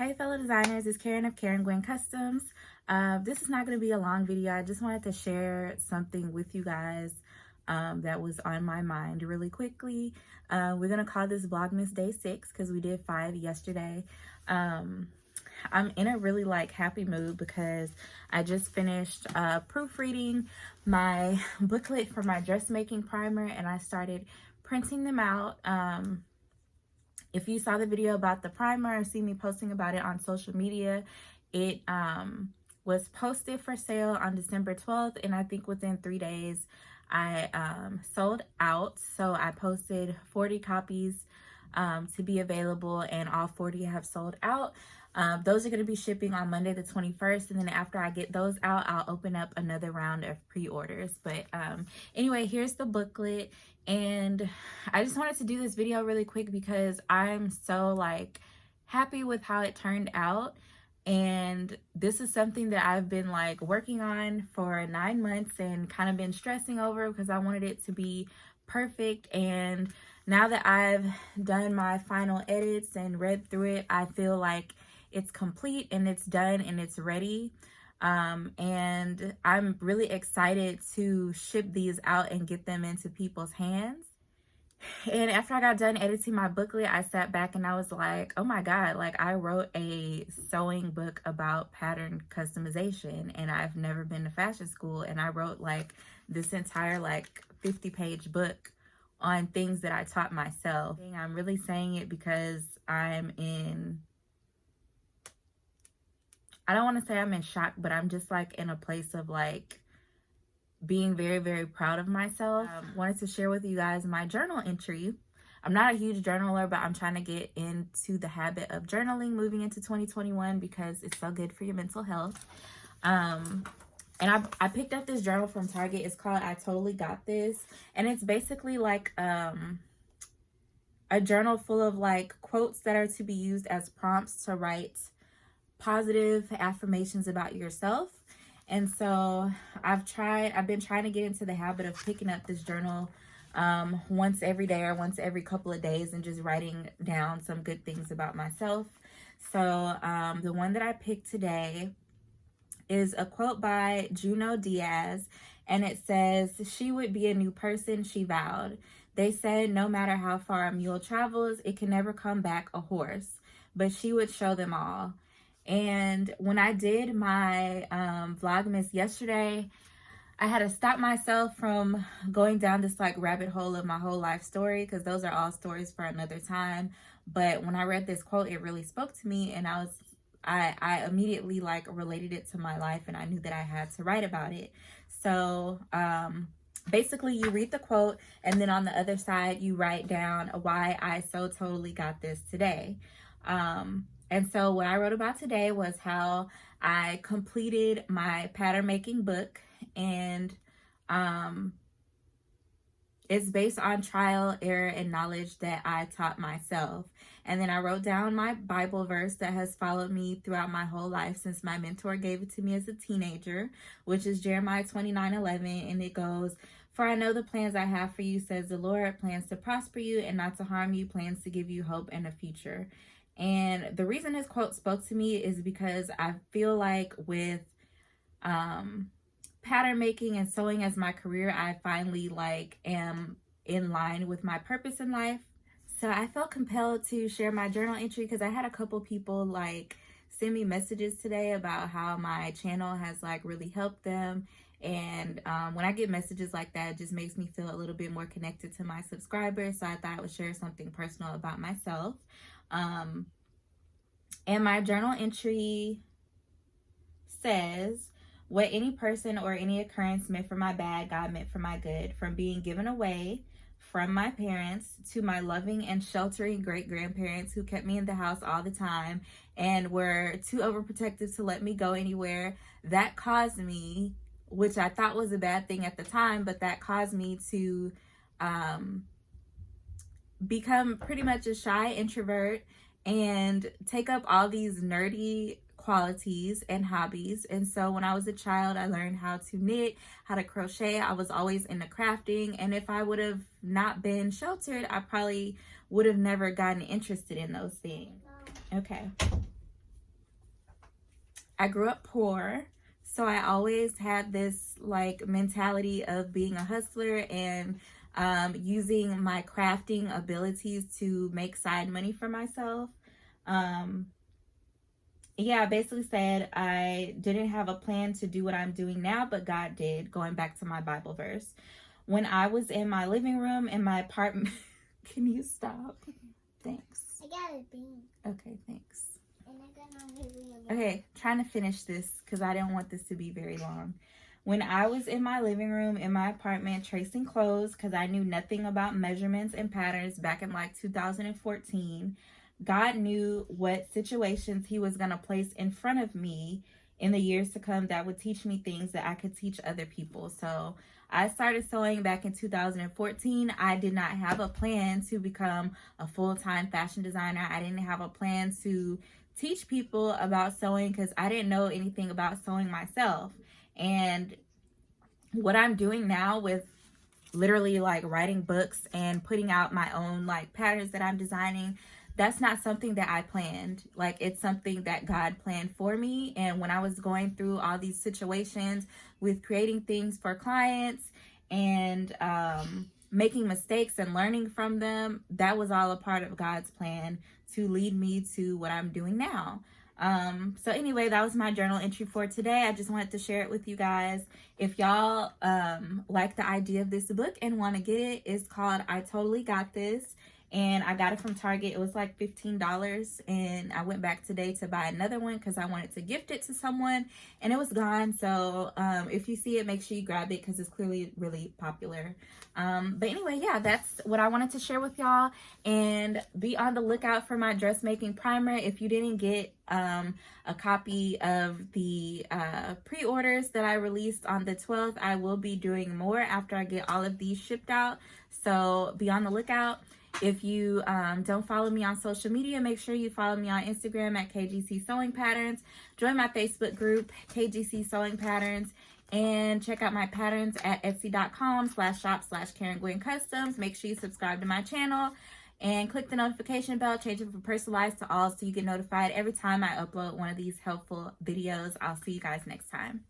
Hey fellow designers, it's Karen of Karen Gwen Customs. This is not going to be a long video. I just wanted to share something with you guys that was on my mind really quickly. We're going to call this Vlogmas Day 6 because we did 5 yesterday. I'm in a really happy mood because I just finished proofreading my booklet for my dressmaking primer and I started printing them out. If you saw the video about the primer or see me posting about it on social media, it was posted for sale on December 12th, and I think within 3 days I sold out. So I posted 40 copies to be available, and all 40 have sold out. Those are going to be shipping on Monday the 21st, and then after I get those out, I'll open up another round of pre-orders. But anyway, here's the booklet, and I just wanted to do this video really quick because I'm so happy with how it turned out. And this is something that I've been working on for 9 months and kind of been stressing over because I wanted it to be perfect. And now that I've done my final edits and read through it, I feel like it's complete and it's done and it's ready. And I'm really excited to ship these out and get them into people's hands. And after I got done editing my booklet, I sat back and I was like, oh my God, I wrote a sewing book about pattern customization, and I've never been to fashion school, and I wrote this entire 50-page book on things that I taught myself. I'm really saying it because I don't want to say I'm in shock, but I'm just in a place of being very, very proud of myself. Wanted to share with you guys my journal entry. I'm not a huge journaler, but I'm trying to get into the habit of journaling moving into 2021 because it's so good for your mental health. And I picked up this journal from Target. It's called I Totally Got This. And it's basically a journal full of quotes that are to be used as prompts to write positive affirmations about yourself. And so I've been trying to get into the habit of picking up this journal once every day or once every couple of days and just writing down some good things about myself. So the one that I picked today is a quote by Juno Diaz, and it says, "She would be a new person, she vowed. They said no matter how far a mule travels, it can never come back a horse, but she would show them all." And when I did my Vlogmas yesterday, I had to stop myself from going down this rabbit hole of my whole life story, because those are all stories for another time. But when I read this quote, it really spoke to me, and I immediately related it to my life, and I knew that I had to write about it. So basically you read the quote, and then on the other side you write down why I so totally got this today. And so what I wrote about today was how I completed my pattern making book, and it's based on trial, error, and knowledge that I taught myself. And then I wrote down my Bible verse that has followed me throughout my whole life since my mentor gave it to me as a teenager, which is Jeremiah 29:11, and it goes, "For I know the plans I have for you, says the Lord, plans to prosper you and not to harm you, plans to give you hope and a future." And the reason this quote spoke to me is because I feel with pattern making and sewing as my career, I finally am in line with my purpose in life. So I felt compelled to share my journal entry because I had a couple people send me messages today about how my channel has really helped them. And when I get messages like that, it just makes me feel a little bit more connected to my subscribers. So I thought I would share something personal about myself. And my journal entry says, "What any person or any occurrence meant for my bad, God meant for my good. From being given away from my parents to my loving and sheltering great-grandparents who kept me in the house all the time and were too overprotective to let me go anywhere, that caused me," which I thought was a bad thing at the time, but that caused me to become pretty much a shy introvert and take up all these nerdy qualities and hobbies. And so when I was a child, I learned how to knit, how to crochet. I was always into crafting, and if I would have not been sheltered, I probably would have never gotten interested in those things. Okay. I grew up poor, so I always had this like mentality of being a hustler and using my crafting abilities to make side money for myself. Um, yeah, I basically said I didn't have a plan to do what I'm doing now, but God did, going back to my Bible verse. When I was in my living room in my apartment, can you stop? Thanks. I got a bean. Okay, thanks. And I got my living room. Okay, trying to finish this because I don't want this to be very long. When I was in my living room in my apartment tracing clothes because I knew nothing about measurements and patterns back in like 2014, God knew what situations he was going to place in front of me in the years to come that would teach me things that I could teach other people. So I started sewing back in 2014. I did not have a plan to become a full-time fashion designer. I didn't have a plan to teach people about sewing because I didn't know anything about sewing myself. And what I'm doing now with literally like writing books and putting out my own like patterns that I'm designing, that's not something that I planned. Like, it's something that God planned for me. And when I was going through all these situations with creating things for clients and making mistakes and learning from them, that was all a part of God's plan to lead me to what I'm doing now. So anyway, that was my journal entry for today. I just wanted to share it with you guys. If y'all like the idea of this book and want to get it, it's called I Totally Got This. And I got it from Target. It was like $15. And I went back today to buy another one because I wanted to gift it to someone. And it was gone. So if you see it, make sure you grab it because it's clearly really popular. But anyway, yeah, that's what I wanted to share with y'all. And be on the lookout for my dressmaking primer. If you didn't get a copy of the pre-orders that I released on the 12th, I will be doing more after I get all of these shipped out. So be on the lookout. If you don't follow me on social media, make sure you follow me on Instagram at KGC Sewing Patterns. Join my Facebook group, KGC Sewing Patterns. And check out my patterns at etsy.com/shop/Karen Gwen Customs. Make sure you subscribe to my channel. And click the notification bell, change it from personalized to all so you get notified every time I upload one of these helpful videos. I'll see you guys next time.